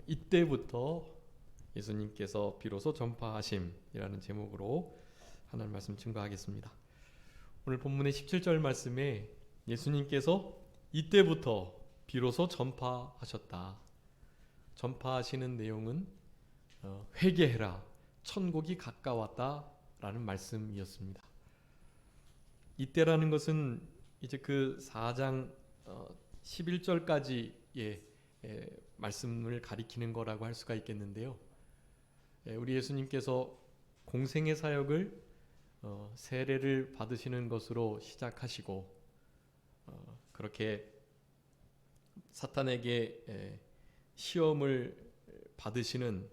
이때부터 예수님께서 비로소 전파하심이라는 제목으로 하나님 말씀 증거하겠습니다. 오늘 본문의 17절 말씀에 예수님께서 이때부터 비로소 전파하셨다. 전파하시는 내용은 회개해라, 천국이 가까웠다 라는 말씀이었습니다. 이때라는 것은 이제 그 4장 11절까지의 말씀을 가리키는 거라고 할 수가 있겠는데요. 우리 예수님께서 공생의 사역을 세례를 받으시는 것으로 시작하시고 그렇게 사탄에게 시험을 받으시는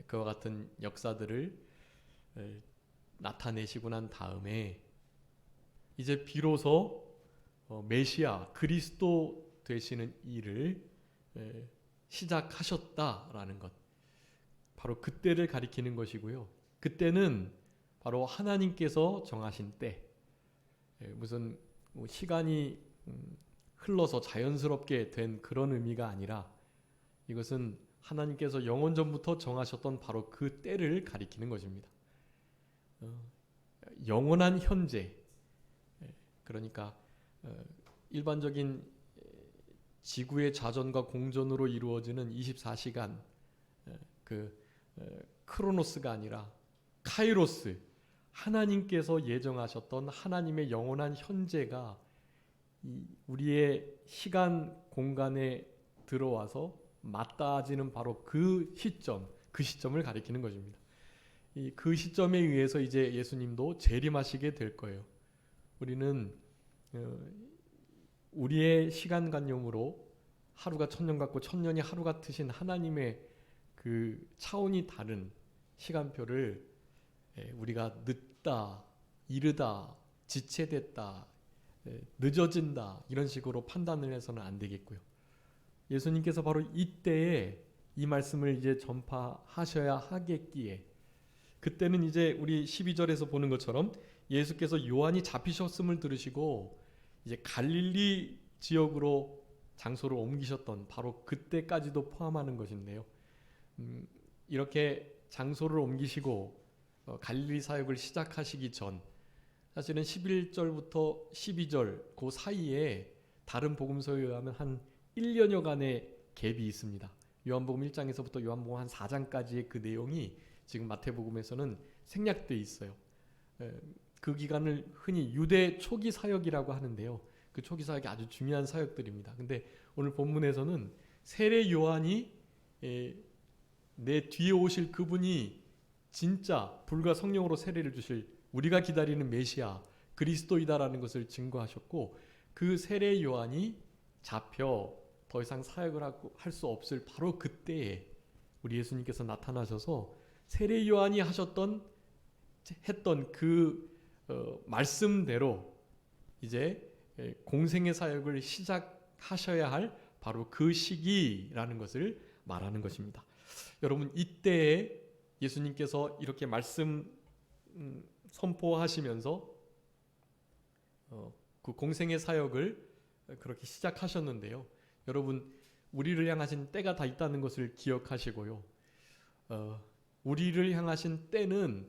그와 같은 역사들을 나타내시고 난 다음에 이제 비로소 메시아 그리스도 되시는 일을 시작하셨다라는 것, 바로 그때를 가리키는 것이고요. 그때는 바로 하나님께서 정하신 때, 무슨 시간이 흘러서 자연스럽게 된 그런 의미가 아니라 이것은 하나님께서 영원 전부터 정하셨던 바로 그 때를 가리키는 것입니다. 영원한 현재, 그러니까 일반적인 지구의 자전과 공전으로 이루어지는 24시간 크로노스가 아니라 카이로스, 하나님께서 예정하셨던 하나님의 영원한 현재가 우리의 시간 공간에 들어와서 맞닿아지는 바로 그 시점을 가리키는 것입니다. 그 시점에 의해서 이제 예수님도 재림하시게 될 거예요. 우리는 우리의 시간관념으로 하루가 천년 같고 천년이 하루 같으신 하나님의 그 차원이 다른 시간표를 우리가 늦다, 이르다, 지체됐다, 늦어진다 이런 식으로 판단을 해서는 안 되겠고요. 예수님께서 바로 이때에 이 말씀을 이제 전파하셔야 하겠기에, 그때는 이제 우리 12절에서 보는 것처럼 예수께서 요한이 잡히셨음을 들으시고 이제 갈릴리 지역으로 장소를 옮기셨던 바로 그때까지도 포함하는 것인데요. 이렇게 장소를 옮기시고 갈릴리 사역을 시작하시기 전, 사실은 11절부터 12절 그 사이에 다른 복음서에 의하면 한 1년여간의 갭이 있습니다. 요한복음 1장에서부터 요한복음 한 4장까지의 그 내용이 지금 마태복음에서는 생략되어 있어요. 그 기간을 흔히 유대 초기 사역이라고 하는데요. 그 초기 사역이 아주 중요한 사역들입니다. 근데 오늘 본문에서는 세례 요한이 내 뒤에 오실 그분이 진짜 불과 성령으로 세례를 주실 우리가 기다리는 메시아 그리스도이다라는 것을 증거하셨고, 그 세례 요한이 잡혀 더 이상 사역을 할 수 없을 바로 그때에 우리 예수님께서 나타나셔서 세례 요한이 했던 그 말씀대로 이제 공생의 사역을 시작하셔야 할 바로 그 시기라는 것을 말하는 것입니다. 여러분, 이때에 예수님께서 이렇게 말씀 선포하시면서 그 공생의 사역을 그렇게 시작하셨는데요. 여러분, 우리를 향하신 때가 다 있다는 것을 기억하시고요. 우리를 향하신 때는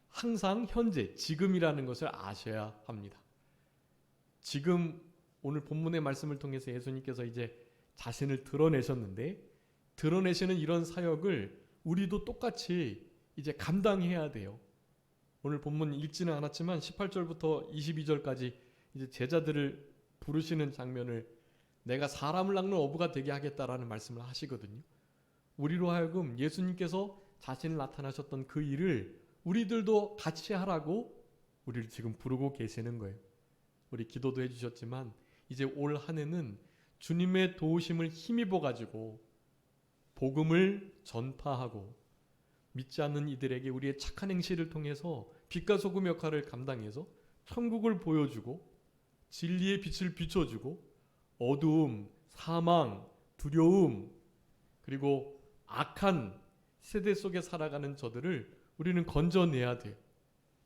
항상 현재, 지금이라는 것을 아셔야 합니다. 지금 오늘 본문의 말씀을 통해서 예수님께서 이제 자신을 드러내셨는데, 드러내시는 이런 사역을 우리도 똑같이 이제 감당해야 돼요. 오늘 본문 읽지는 않았지만 18절부터 22절까지 이제 제자들을 부르시는 장면을 내가 사람을 낚는 어부가 되게 하겠다라는 말씀을 하시거든요. 우리로 하여금 예수님께서 자신을 나타나셨던 그 일을 우리들도 같이 하라고 우리를 지금 부르고 계시는 거예요. 우리 기도도 해주셨지만 이제 올 한 해는 주님의 도우심을 힘입어 가지고 복음을 전파하고 믿지 않는 이들에게 우리의 착한 행실을 통해서 빛과 소금 역할을 감당해서 천국을 보여주고 진리의 빛을 비춰주고 어두움, 사망, 두려움, 그리고 악한 세대 속에 살아가는 저들을 우리는 건져내야 돼요.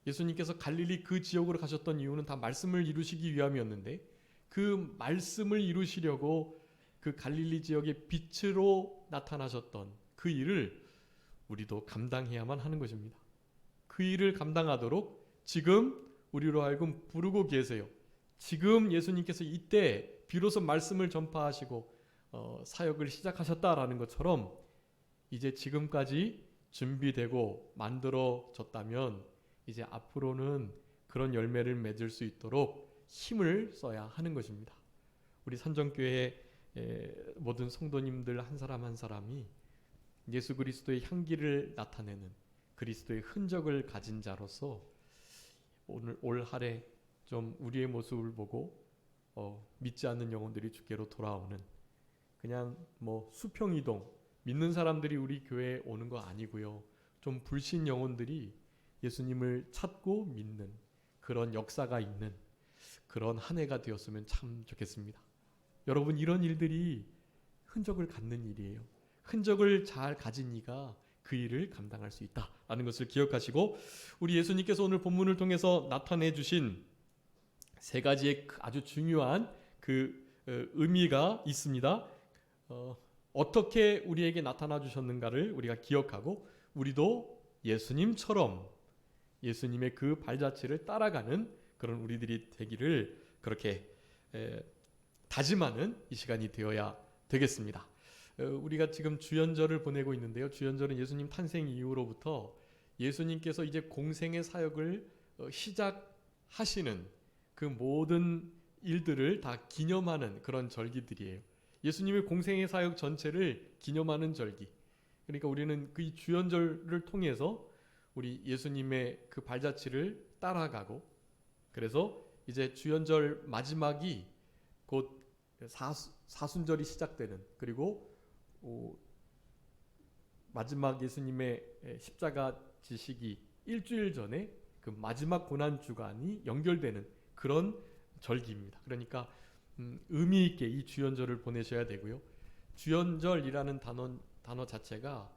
예수님께서 갈릴리 그 지역으로 가셨던 이유는 다 말씀을 이루시기 위함이었는데, 그 말씀을 이루시려고 그 갈릴리 지역의 빛으로 나타나셨던 그 일을 우리도 감당해야만 하는 것입니다. 그 일을 감당하도록 지금 우리로 하여금 부르고 계세요. 지금 예수님께서 이때 비로소 말씀을 전파하시고 사역을 시작하셨다라는 것처럼 이제 지금까지 준비되고 만들어졌다면 이제 앞으로는 그런 열매를 맺을 수 있도록 힘을 써야 하는 것입니다. 우리 산정교회 모든 성도님들 한 사람 한 사람이 예수 그리스도의 향기를 나타내는 그리스도의 흔적을 가진 자로서 오늘 올 한 해 좀 우리의 모습을 보고 믿지 않는 영혼들이 주께로 돌아오는, 그냥 뭐 수평이동 믿는 사람들이 우리 교회에 오는 거 아니고요. 좀 불신 영혼들이 예수님을 찾고 믿는 그런 역사가 있는 그런 한 해가 되었으면 참 좋겠습니다. 여러분, 이런 일들이 흔적을 갖는 일이에요. 흔적을 잘 가진 이가 그 일을 감당할 수 있다라는 것을 기억하시고, 우리 예수님께서 오늘 본문을 통해서 나타내 주신 세 가지의 아주 중요한 그 의미가 있습니다. 어떻게 우리에게 나타나 주셨는가를 우리가 기억하고 우리도 예수님처럼 예수님의 그 발자취를 따라가는 그런 우리들이 되기를 그렇게 다짐하는 이 시간이 되어야 되겠습니다. 우리가 지금 주연절을 보내고 있는데요. 주연절은 예수님 탄생 이후로부터 예수님께서 이제 공생의 사역을 시작하시는 그 모든 일들을 다 기념하는 그런 절기들이에요. 예수님의 공생의 사역 전체를 기념하는 절기. 그러니까 우리는 그 주연절을 통해서 우리 예수님의 그 발자취를 따라가고, 그래서 이제 주연절 마지막이 곧 사순절이 시작되는, 그리고 마지막 예수님의 십자가 지시기 일주일 전에 그 마지막 고난 주간이 연결되는 그런 절기입니다. 그러니까 의미 있게 이 주연절을 보내셔야 되고요. 주연절이라는 단어 자체가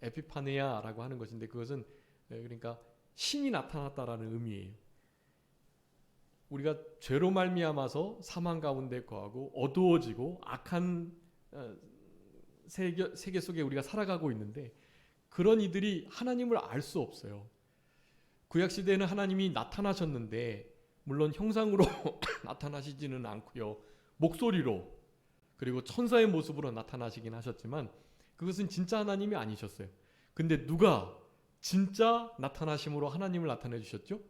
에피파네아라고 하는 것인데, 그것은 그러니까 신이 나타났다라는 의미예요. 우리가 죄로 말미암아서 사망 가운데 거하고 어두워지고 악한 세계 속에 우리가 살아가고 있는데, 그런 이들이 하나님을 알 수 없어요. 구약 시대에는 하나님이 나타나셨는데 물론 형상으로 나타나시지는 않고요. 목소리로, 그리고 천사의 모습으로 나타나시긴 하셨지만 그것은 진짜 하나님이 아니셨어요. 근데 누가 진짜 나타나심으로 하나님을 나타내 주셨죠?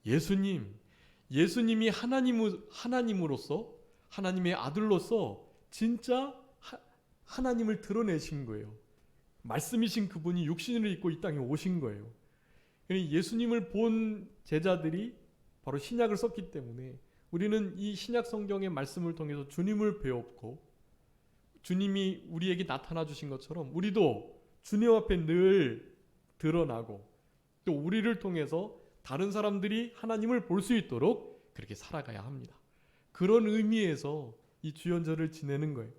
예수님이 하나님으로서, 하나님의 아들로서 진짜 하나님을 드러내신 거예요. 말씀이신 그분이 육신을 입고 이 땅에 오신 거예요. 예수님을 본 제자들이 바로 신약을 썼기 때문에 우리는 이 신약 성경의 말씀을 통해서 주님을 배웠고, 주님이 우리에게 나타나 주신 것처럼 우리도 주님 앞에 늘 드러나고, 또 우리를 통해서 다른 사람들이 하나님을 볼 수 있도록 그렇게 살아가야 합니다. 그런 의미에서 이 주연절을 지내는 거예요.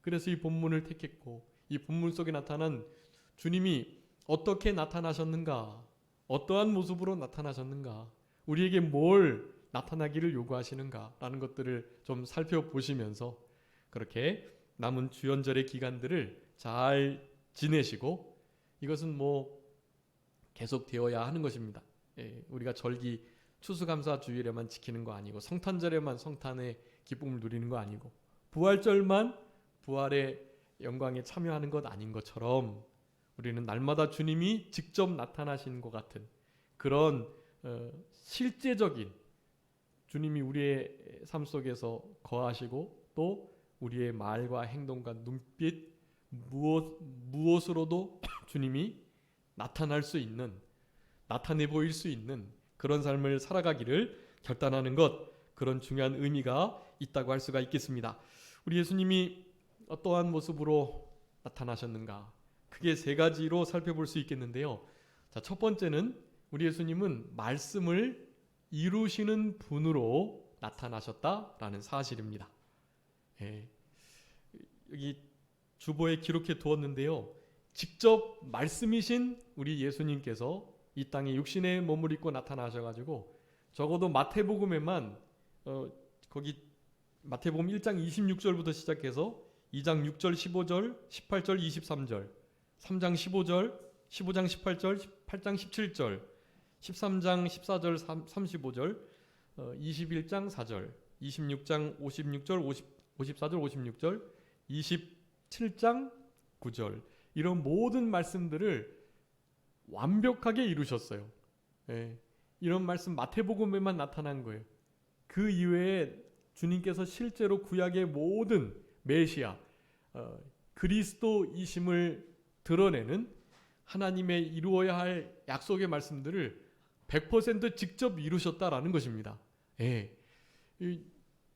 그래서 이 본문을 택했고, 이 본문 속에 나타난 주님이 어떻게 나타나셨는가, 어떠한 모습으로 나타나셨는가, 우리에게 뭘 나타나기를 요구하시는가라는 것들을 좀 살펴보시면서 그렇게 남은 주연절의 기간들을 잘 지내시고, 이것은 뭐 계속 되어야 하는 것입니다. 우리가 절기 추수감사 주일에만 지키는 거 아니고, 성탄절에만 성탄의 기쁨을 누리는 거 아니고, 부활절만 부활의 영광에 참여하는 것 아닌 것처럼 우리는 날마다 주님이 직접 나타나시는 것 같은 그런 실제적인 주님이 우리의 삶 속에서 거하시고, 또 우리의 말과 행동과 눈빛 무엇으로도 주님이 나타날 수 있는, 나타내 보일 수 있는 그런 삶을 살아가기를 결단하는 것, 그런 중요한 의미가 있다고 할 수가 있겠습니다. 우리 예수님이 어떠한 모습으로 나타나셨는가, 크게 세 가지로 살펴볼 수 있겠는데요. 자, 첫 번째는 우리 예수님은 말씀을 이루시는 분으로 나타나셨다라는 사실입니다. 여기 주보에 기록해 두었는데요. 직접 말씀이신 우리 예수님께서 이 땅에 육신의 몸을 입고 나타나셔가지고, 적어도 마태복음에만 거기 마태복음 1장 26절부터 시작해서 2장 6절 15절 18절 23절 3장 15절 15장 18절 8장 17절 13장 14절 35절 21장 4절 26장 56절 54절 56절 27장 9절 이런 모든 말씀들을 완벽하게 이루셨어요. 예, 이런 말씀 마태복음에만 나타난 거예요. 그 이외에 주님께서 실제로 구약의 모든 메시아 그리스도이심을 드러내는 하나님의 이루어야 할 약속의 말씀들을 100% 직접 이루셨다라는 것입니다. 예,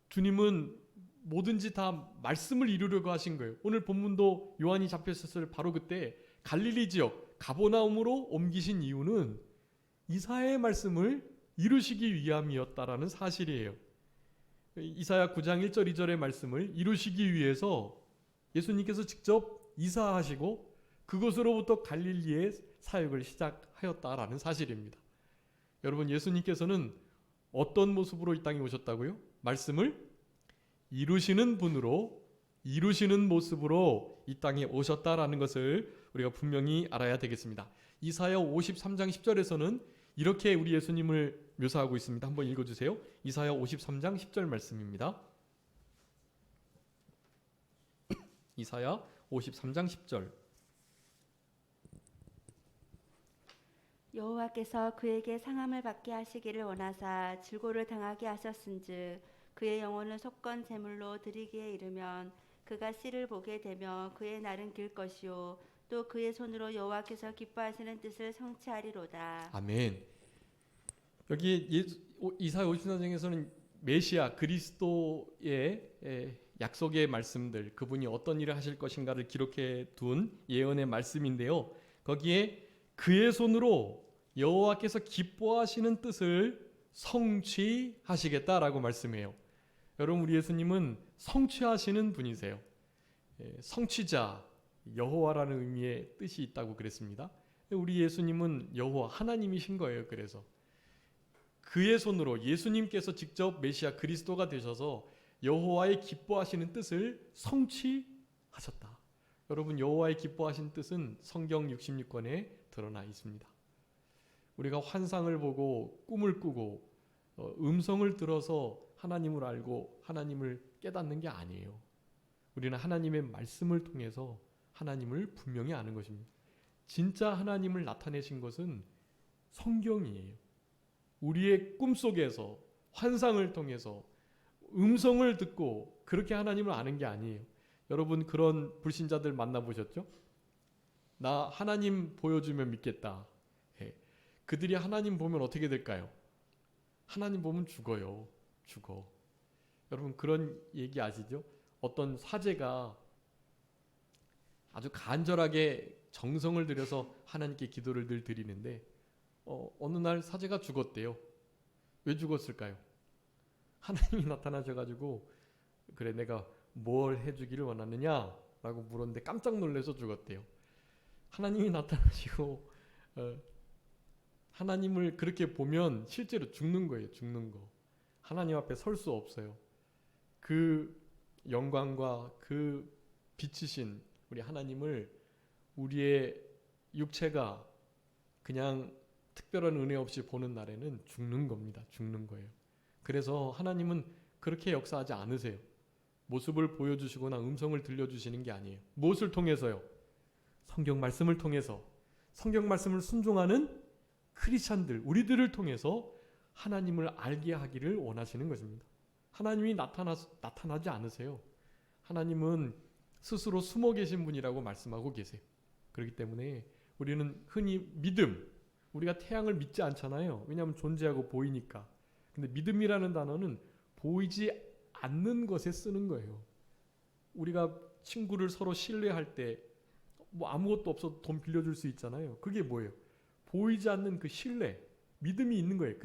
주님은 뭐든지 다 말씀을 이루려고 하신 거예요. 오늘 본문도 요한이 잡혔을 바로 그때 갈릴리 지역 가버나움으로 옮기신 이유는 이사야의 말씀을 이루시기 위함이었다라는 사실이에요. 이사야 9장 1절 2절의 말씀을 이루시기 위해서 예수님께서 직접 이사하시고 그곳으로부터 갈릴리의 사역을 시작하였다라는 사실입니다. 여러분, 예수님께서는 어떤 모습으로 이 땅에 오셨다고요? 말씀을 이루시는 분으로, 이루시는 모습으로 이 땅에 오셨다라는 것을 우리가 분명히 알아야 되겠습니다. 이사야 53장 10절에서는 이렇게 우리 예수님을 묘사하고 있습니다. 한번 읽어주세요. 이사야 53장 10절 말씀입니다. 이사야 53장 10절. 여호와께서 그에게 상함을 받게 하시기를 원하사 질고를 당하게 하셨은즉 그의 영혼을 속건 제물로 드리기에 이르면 그가 씨를 보게 되며 그의 날은 길 것이요 또 그의 손으로 여호와께서 기뻐하시는 뜻을 성취하리로다. 아멘. 여기 이사야 53장에서는 메시아 그리스도의 약속의 말씀들, 그분이 어떤 일을 하실 것인가를 기록해 둔 예언의 말씀인데요. 거기에 그의 손으로 여호와께서 기뻐하시는 뜻을 성취하시겠다라고 말씀해요. 여러분, 우리 예수님은 성취하시는 분이세요. 성취자, 여호와라는 의미의 뜻이 있다고 그랬습니다. 우리 예수님은 여호와 하나님이신 거예요. 그래서 그의 손으로 예수님께서 직접 메시아 그리스도가 되셔서 여호와의 기뻐하시는 뜻을 성취하셨다. 여러분, 여호와의 기뻐하신 뜻은 성경 66권에 드러나 있습니다. 우리가 환상을 보고 꿈을 꾸고 음성을 들어서 하나님을 알고 하나님을 깨닫는 게 아니에요. 우리는 하나님의 말씀을 통해서 하나님을 분명히 아는 것입니다. 진짜 하나님을 나타내신 것은 성경이에요. 우리의 꿈속에서 환상을 통해서 음성을 듣고 그렇게 하나님을 아는 게 아니에요. 여러분, 그런 불신자들 만나보셨죠? 나 하나님 보여주면 믿겠다. 그들이 하나님 보면 어떻게 될까요? 하나님 보면 죽어요. 죽어. 여러분, 그런 얘기 아시죠? 어떤 사제가 아주 간절하게 정성을 들여서 하나님께 기도를 늘 드리는데 어느 날 사제가 죽었대요. 왜 죽었을까요? 하나님이 나타나셔가지고 그래, 내가 뭘 해주기를 원하느냐 라고 물었는데 깜짝 놀라서 죽었대요. 하나님이 나타나시고 하나님을 그렇게 보면 실제로 죽는 거예요. 죽는 거. 하나님 앞에 설 수 없어요. 그 영광과 그 빛이신 우리 하나님을 우리의 육체가 그냥 특별한 은혜 없이 보는 날에는 죽는 겁니다. 죽는 거예요. 그래서 하나님은 그렇게 역사하지 않으세요. 모습을 보여주시거나 음성을 들려주시는 게 아니에요. 무엇을 통해서요? 성경 말씀을 통해서, 성경 말씀을 순종하는 크리스찬들, 우리들을 통해서 하나님을 알게 하기를 원하시는 것입니다. 하나님이 나타나지 않으세요. 하나님은 스스로 숨어 계신 분이라고 말씀하고 계세요. 그렇기 때문에 우리는 흔히 믿음, 우리가 태양을 믿지 않잖아요. 왜냐하면 존재하고 보이니까. 근데 믿음이라는 단어는 보이지 않는 것에 쓰는 거예요. 우리가 친구를 서로 신뢰할 때 뭐 아무것도 없어도 돈 빌려줄 수 있잖아요. 그게 뭐예요? 보이지 않는 그 신뢰, 믿음이 있는 거예요.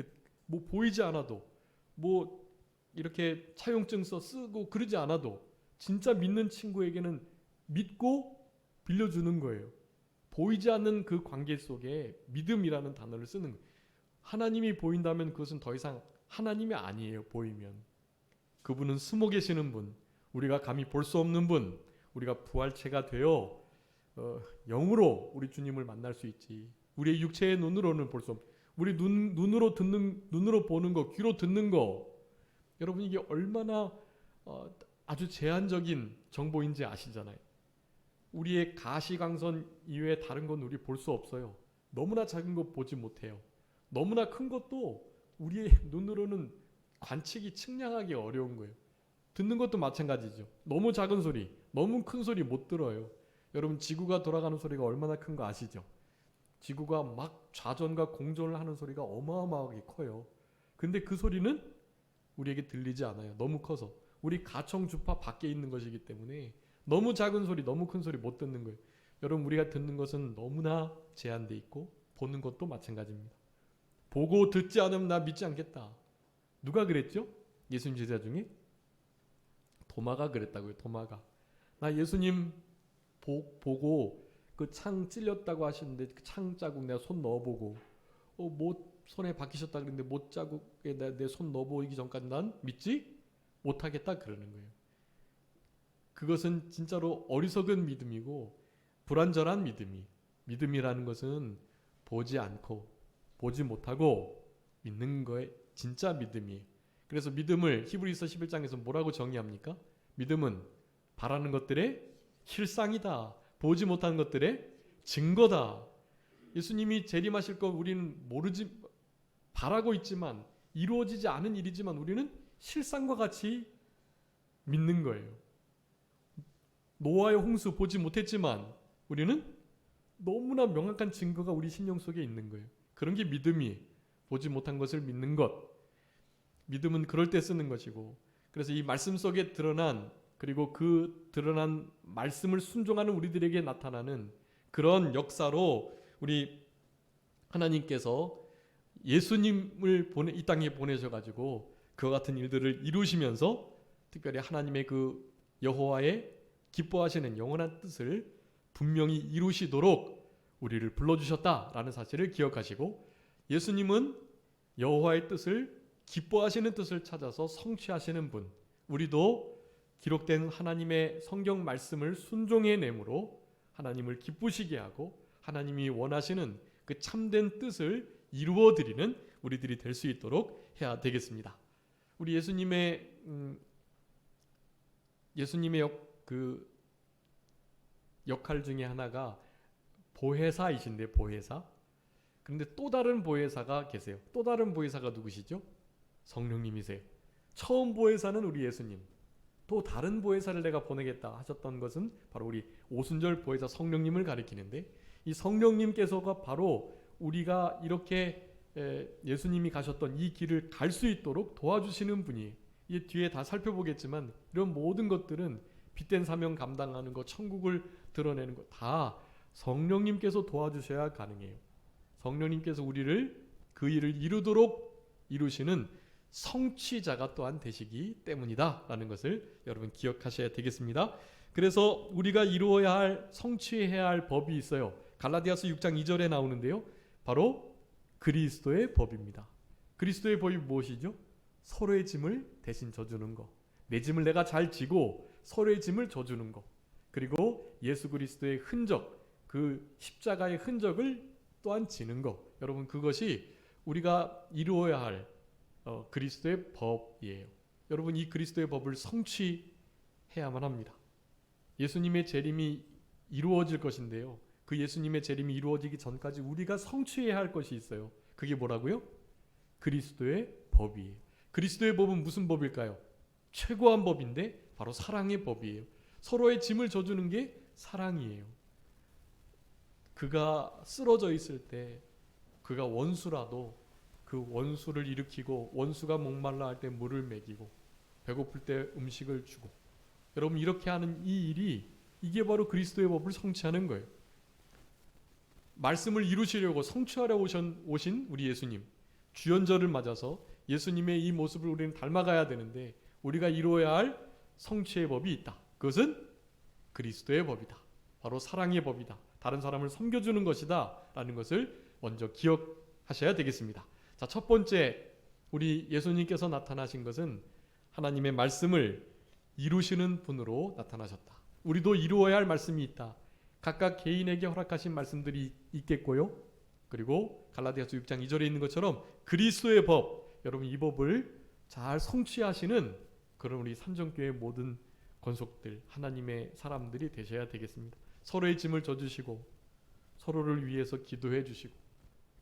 뭐 보이지 않아도, 뭐 이렇게 차용증 쓰고 그러지 않아도 진짜 믿는 친구에게는 믿고 빌려주는 거예요. 보이지 않는 그 관계 속에 믿음이라는 단어를 쓰는 거예요. 하나님이 보인다면 그것은 더 이상 하나님이 아니에요. 보이면. 그분은 숨어 계시는 분, 우리가 감히 볼 수 없는 분, 우리가 부활체가 되어 영으로 우리 주님을 만날 수 있지. 우리의 육체의 눈으로는 볼 수 없. 우리 눈으로 보는 거, 귀로 듣는 거, 여러분 이게 얼마나 아주 제한적인 정보인지 아시잖아요. 우리의 가시광선 이외에 다른 건 우리 볼 수 없어요. 너무나 작은 것 보지 못해요. 너무나 큰 것도 우리의 눈으로는 관측이 측량하기 어려운 거예요. 듣는 것도 마찬가지죠. 너무 작은 소리, 너무 큰 소리 못 들어요. 여러분 지구가 돌아가는 소리가 얼마나 큰 거 아시죠? 지구가 막 좌전과 공전을 하는 소리가 어마어마하게 커요. 근데 그 소리는 우리에게 들리지 않아요. 너무 커서. 우리 가청 주파 밖에 있는 것이기 때문에 너무 작은 소리, 너무 큰 소리 못 듣는 거예요. 여러분 우리가 듣는 것은 너무나 제한돼 있고 보는 것도 마찬가지입니다. 보고 듣지 않으면 나 믿지 않겠다. 누가 그랬죠? 예수님 제자 중에 도마가 그랬다고요. 도마가. 나 예수님 보고 그 창 찔렸다고 하시는데 그 창 자국 내가 손 넣어보고 못 손에 박히셨다 그랬는데 못 자국에 내 손 넣어보기 전까지 난 믿지 못하겠다 그러는 거예요. 그것은 진짜로 어리석은 믿음이고 불완전한 믿음이라는 것은 보지 않고 보지 못하고 믿는 거에 진짜 믿음이에요. 그래서 믿음을 히브리서 11장에서 뭐라고 정의합니까? 믿음은 바라는 것들의 실상이다. 보지 못하는 것들의 증거다. 예수님이 재림하실 거 우리는 모르지 바라고 있지만 이루어지지 않은 일이지만 우리는 실상과 같이 믿는 거예요. 노아의 홍수 보지 못했지만 우리는 너무나 명확한 증거가 우리 심령 속에 있는 거예요. 그런 게 믿음이 보지 못한 것을 믿는 것. 믿음은 그럴 때 쓰는 것이고 그래서 이 말씀 속에 드러난 그리고 그 드러난 말씀을 순종하는 우리들에게 나타나는 그런 역사로 우리 하나님께서 예수님을 이 땅에 보내셔가지고 그와 같은 일들을 이루시면서 특별히 하나님의 그 여호와의 기뻐하시는 영원한 뜻을 분명히 이루시도록 우리를 불러주셨다라는 사실을 기억하시고 예수님은 여호와의 뜻을 기뻐하시는 뜻을 찾아서 성취하시는 분, 우리도 기록된 하나님의 성경 말씀을 순종의 내므로 하나님을 기쁘시게 하고 하나님이 원하시는 그 참된 뜻을 이루어드리는 우리들이 될 수 있도록 해야 되겠습니다. 우리 예수님의 역할 중에 하나가 보혜사이신데 보혜사. 그런데 또 다른 보혜사가 계세요. 또 다른 보혜사가 누구시죠? 성령님이세요. 처음 보혜사는 우리 예수님. 또 다른 보혜사를 내가 보내겠다 하셨던 것은 바로 우리 오순절 보혜사 성령님을 가리키는데 이 성령님께서가 바로 우리가 이렇게 예수님이 가셨던 이 길을 갈 수 있도록 도와주시는 분이에요. 이 뒤에 다 살펴보겠지만 이런 모든 것들은 빛된 사명 감당하는 것, 천국을 드러내는 것 다 성령님께서 도와주셔야 가능해요. 성령님께서 우리를 그 일을 이루도록 이루시는 성취자가 또한 되시기 때문이다 라는 것을 여러분 기억하셔야 되겠습니다. 그래서 우리가 이루어야 할 성취해야 할 법이 있어요. 갈라디아서 6장 2절에 나오는데요. 바로 그리스도의 법입니다. 그리스도의 법이 무엇이죠? 서로의 짐을 대신 져주는 거. 내 짐을 내가 잘 지고 서로의 짐을 져주는 거. 그리고 예수 그리스도의 흔적, 그 십자가의 흔적을 또한 지는 거. 여러분 그것이 우리가 이루어야 할 그리스도의 법이에요. 여러분 이 그리스도의 법을 성취해야만 합니다. 예수님의 재림이 이루어질 것인데요. 그 예수님의 재림이 이루어지기 전까지 우리가 성취해야 할 것이 있어요. 그게 뭐라고요? 그리스도의 법이에요. 그리스도의 법은 무슨 법일까요? 최고한 법인데 바로 사랑의 법이에요. 서로의 짐을 져주는 게 사랑이에요. 그가 쓰러져 있을 때 그가 원수라도 그 원수를 일으키고 원수가 목말라 할 때 물을 먹이고 배고플 때 음식을 주고 여러분 이렇게 하는 이 일이 이게 바로 그리스도의 법을 성취하는 거예요. 말씀을 이루시려고 성취하려 오신 우리 예수님 주연절을 맞아서 예수님의 이 모습을 우리는 닮아가야 되는데 우리가 이루어야 할 성취의 법이 있다. 그것은 그리스도의 법이다. 바로 사랑의 법이다. 다른 사람을 섬겨주는 것이다 라는 것을 먼저 기억하셔야 되겠습니다. 자, 첫 번째 우리 예수님께서 나타나신 것은 하나님의 말씀을 이루시는 분으로 나타나셨다. 우리도 이루어야 할 말씀이 있다. 각각 개인에게 허락하신 말씀들이 있겠고요. 그리고 갈라디아서 6장 2절에 있는 것처럼 그리스도의 법, 여러분 이 법을 잘 성취하시는 그런 우리 삼정교회 모든 권속들, 하나님의 사람들이 되셔야 되겠습니다. 서로의 짐을 져주시고 서로를 위해서 기도해 주시고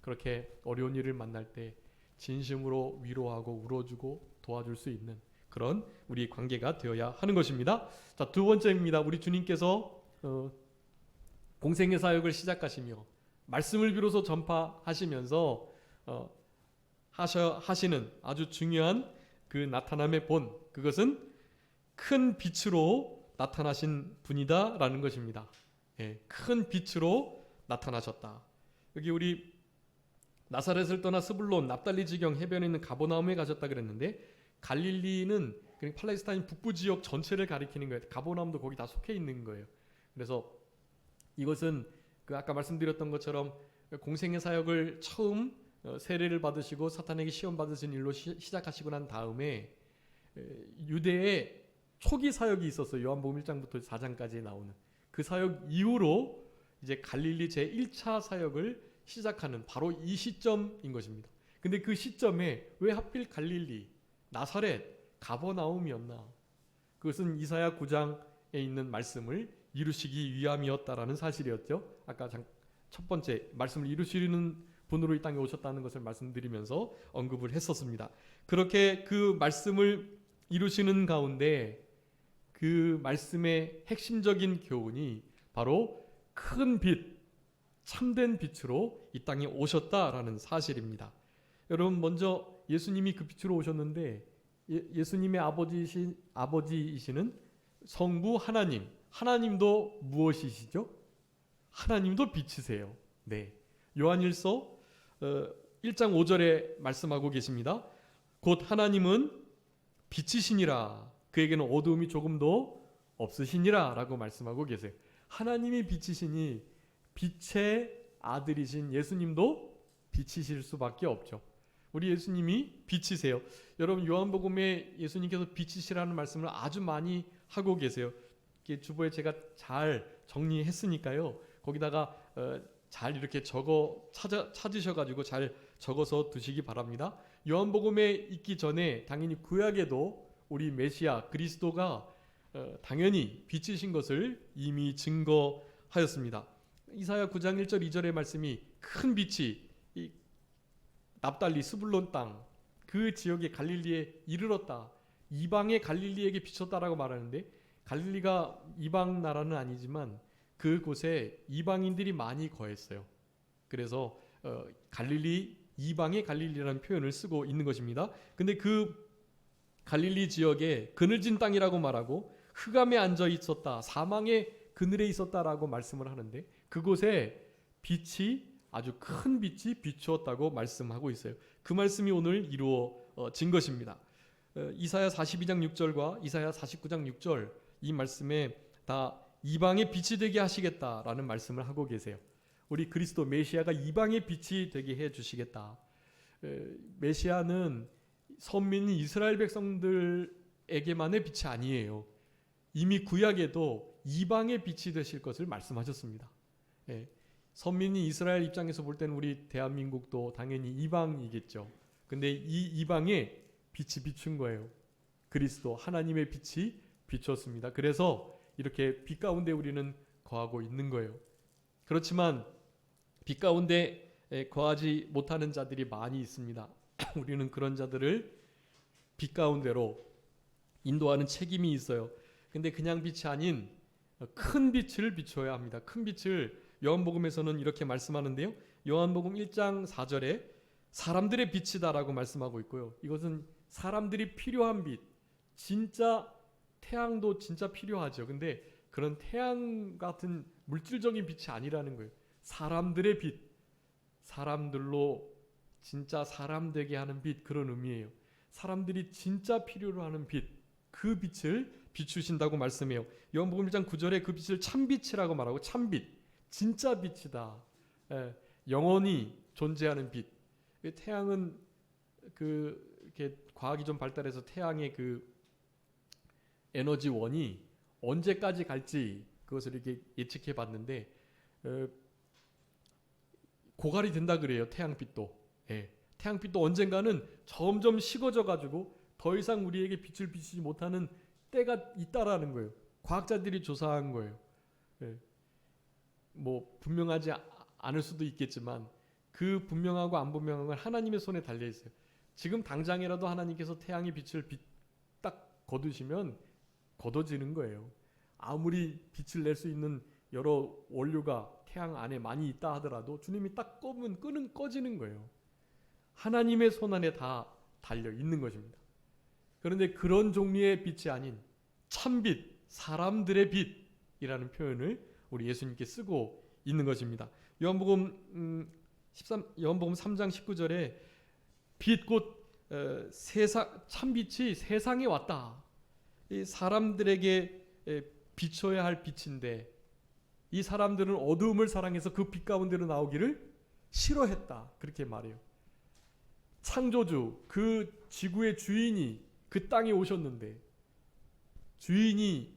그렇게 어려운 일을 만날 때 진심으로 위로하고 울어주고 도와줄 수 있는 그런 우리 관계가 되어야 하는 것입니다. 자, 두 번째입니다. 우리 주님께서 공생의 사역을 시작하시며 말씀을 비로소 전파하시면서 하시는 아주 중요한 그 나타남의 본, 그것은 큰 빛으로 나타나신 분이다라는 것입니다. 예, 큰 빛으로 나타나셨다. 여기 우리 나사렛을 떠나 스불론, 납달리 지경 해변에 있는 가버나움에 가셨다 그랬는데 갈릴리는 팔레스타인 북부 지역 전체를 가리키는 거예요. 가버나움도 거기 다 속해 있는 거예요. 그래서 이것은 그 아까 말씀드렸던 것처럼 공생의 사역을 처음 세례를 받으시고 사탄에게 시험 받으신 일로 시작하시고 난 다음에 유대에 초기 사역이 있었어요. 요한복음 1장부터 4장까지 나오는 그 사역 이후로 이제 갈릴리 제1차 사역을 시작하는 바로 이 시점인 것입니다. 근데 그 시점에 왜 하필 갈릴리, 나사렛, 가버나움이었나? 그것은 이사야 9장에 있는 말씀을 이루시기 위함이었다라는 사실이었죠. 아까 첫 번째 말씀을 이루시는 분으로 이 땅에 오셨다는 것을 말씀드리면서 언급을 했었습니다. 그렇게 그 말씀을 이루시는 가운데 그 말씀의 핵심적인 교훈이 바로 큰 빛, 참된 빛으로 이 땅에 오셨다라는 사실입니다. 여러분 먼저 예수님이 그 빛으로 오셨는데 예수님의 아버지이시는 성부 하나님, 하나님도 무엇이시죠? 하나님도 빛이세요. 네, 요한일서 1장 5절에 말씀하고 계십니다. 곧 하나님은 빛이시니라 그에게는 어두움이 조금도 없으시니라 라고 말씀하고 계세요. 하나님이 빛이시니 빛의 아들이신 예수님도 빛이실 수밖에 없죠. 우리 예수님이 빛이세요. 여러분 요한복음에 예수님께서 빛이시라는 말씀을 아주 많이 하고 계세요. 주보에 제가 잘 정리했으니까요. 거기다가 잘 이렇게 찾으셔가지고 잘 적어서 두시기 바랍니다. 요한복음에 있기 전에 당연히 구약에도 우리 메시아 그리스도가 당연히 빛이신 것을 이미 증거하였습니다. 이사야 9장 1절 2절의 말씀이 큰 빛이 이 납달리 스불론 땅 그 지역의 갈릴리에 이르렀다. 이방의 갈릴리에게 비쳤다라고 말하는데 갈릴리가 이방 나라는 아니지만 그곳에 이방인들이 많이 거했어요. 그래서 갈릴리 이방의 갈릴리라는 표현을 쓰고 있는 것입니다. 근데 그 갈릴리 지역에 그늘진 땅이라고 말하고 흑암에 앉아 있었다. 사망의 그늘에 있었다라고 말씀을 하는데 그곳에 빛이 아주 큰 빛이 비추었다고 말씀하고 있어요. 그 말씀이 오늘 이루어진 것입니다. 이사야 42장 6절과 이사야 49장 6절 이 말씀에 다 이방의 빛이 되게 하시겠다라는 말씀을 하고 계세요. 우리 그리스도 메시아가 이방의 빛이 되게 해 주시겠다. 메시아는 선민인 이스라엘 백성들에게만의 빛이 아니에요. 이미 구약에도 이방의 빛이 되실 것을 말씀하셨습니다. 선민인 이스라엘 입장에서 볼 때는 우리 대한민국도 당연히 이방이겠죠. 근데 이 이방에 빛이 비춘 거예요. 그리스도 하나님의 빛이 비추었습니다. 그래서 이렇게 빛 가운데 우리는 거하고 있는 거예요. 그렇지만 빛 가운데 거하지 못하는 자들이 많이 있습니다. 우리는 그런 자들을 빛 가운데로 인도하는 책임이 있어요. 근데 그냥 빛이 아닌 큰 빛을 비춰야 합니다. 큰 빛을 요한복음에서는 이렇게 말씀하는데요. 요한복음 1장 4절에 사람들의 빛이다라고 말씀하고 있고요. 이것은 사람들이 필요한 빛, 진짜 태양도 진짜 필요하죠. 근데 그런 태양 같은 물질적인 빛이 아니라는 거예요. 사람들의 빛, 사람들로 진짜 사람 되게 하는 빛, 그런 의미예요. 사람들이 진짜 필요로 하는 빛, 그 빛을 비추신다고 말씀해요. 요한복음 1장 9절에 그 빛을 참빛이라고 말하고 참빛, 진짜 빛이다. 영원히 존재하는 빛. 태양은 이렇게 과학이 좀 발달해서 태양의 그 에너지원이 언제까지 갈지 그것을 이렇게 예측해 봤는데 고갈이 된다 그래요. 태양빛도. 예. 태양빛도 언젠가는 점점 식어져 가지고 더 이상 우리에게 빛을 비추지 못하는 때가 있다라는 거예요. 과학자들이 조사한 거예요. 예. 뭐 분명하지 않을 수도 있겠지만 그 분명하고 안 분명한 건 하나님의 손에 달려 있어요. 지금 당장이라도 하나님께서 태양의 빛을 딱 거두시면 거둬지는 거예요. 아무리 빛을 낼 수 있는 여러 원료가 태양 안에 많이 있다 하더라도 주님이 딱 끄면 꺼지는 거예요. 하나님의 손 안에 다 달려 있는 것입니다. 그런데 그런 종류의 빛이 아닌 참빛, 사람들의 빛이라는 표현을 우리 예수님께 쓰고 있는 것입니다. 요한복음 3장 19절에 빛 곧 참빛이 세상에 왔다. 이 사람들에게 비춰야 할 빛인데 이 사람들은 어두움을 사랑해서 그 빛 가운데로 나오기를 싫어했다. 그렇게 말해요. 창조주, 그 지구의 주인이 그 땅에 오셨는데 주인이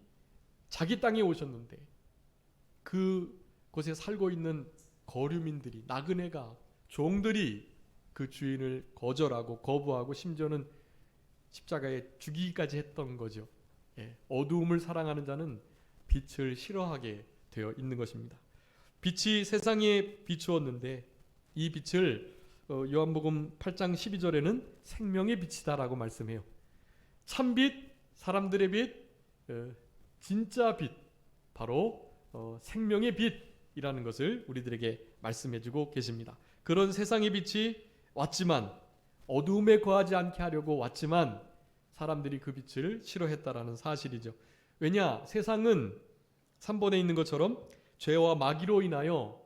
자기 땅에 오셨는데 그곳에 살고 있는 거류민들이 나그네가 종들이 그 주인을 거절하고 거부하고 심지어는 십자가에 죽이기까지 했던 거죠. 예, 어두움을 사랑하는 자는 빛을 싫어하게 되어 있는 것입니다. 빛이 세상에 비추었는데 이 빛을 요한복음 8장 12절에는 생명의 빛이다라고 말씀해요. 참빛, 사람들의 빛, 진짜 빛, 바로 생명의 빛이라는 것을 우리들에게 말씀해주고 계십니다. 그런 세상의 빛이 왔지만 어두움에 거하지 않게 하려고 왔지만 사람들이 그 빛을 싫어했다라는 사실이죠. 왜냐? 세상은 3번에 있는 것처럼 죄와 마귀로 인하여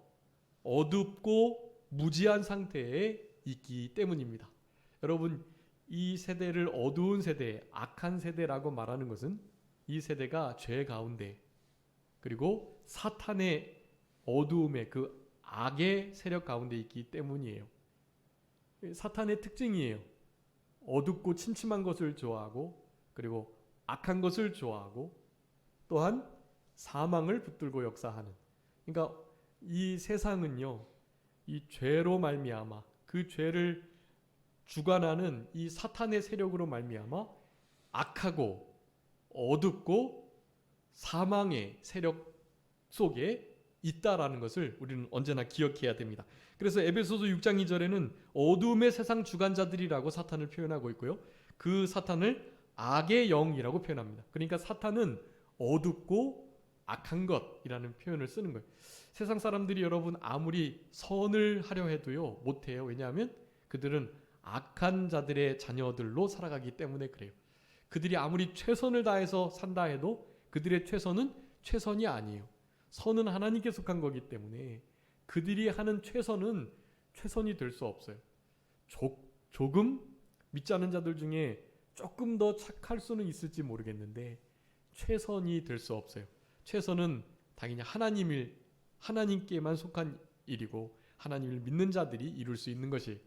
어둡고 무지한 상태에 있기 때문입니다. 여러분, 이 세대를 어두운 세대, 악한 세대라고 말하는 것은 이 세대가 죄 가운데 그리고 사탄의 어두움의 그 악의 세력 가운데 있기 때문이에요. 사탄의 특징이에요. 어둡고 침침한 것을 좋아하고 그리고 악한 것을 좋아하고 또한 사망을 붙들고 역사하는. 그러니까 이 세상은요, 이 죄로 말미암아 그 죄를 주관하는 이 사탄의 세력으로 말미암아 악하고 어둡고 사망의 세력 속에 있다라는 것을 우리는 언제나 기억해야 됩니다. 그래서 에베소서 6장 2절에는 어두움의 세상 주관자들이라고 사탄을 표현하고 있고요. 그 사탄을 악의 영이라고 표현합니다. 그러니까 사탄은 어둡고 악한 것이라는 표현을 쓰는 거예요. 세상 사람들이 여러분 아무리 선을 하려 해도요 못해요. 왜냐하면 그들은 악한 자들의 자녀들로 살아가기 때문에 그래요. 그들이 아무리 최선을 다해서 산다 해도 그들의 최선은 최선이 아니에요. 선은 하나님께 속한 거기 때문에 그들이 하는 최선은 최선이 될 수 없어요. 조금 믿지 않는 자들 중에 조금 더 착할 수는 있을지 모르겠는데 최선이 될 수 없어요. 최선은 당연히 하나님께만 속한 일이고 하나님을 믿는 자들이 이룰 수 있는 것이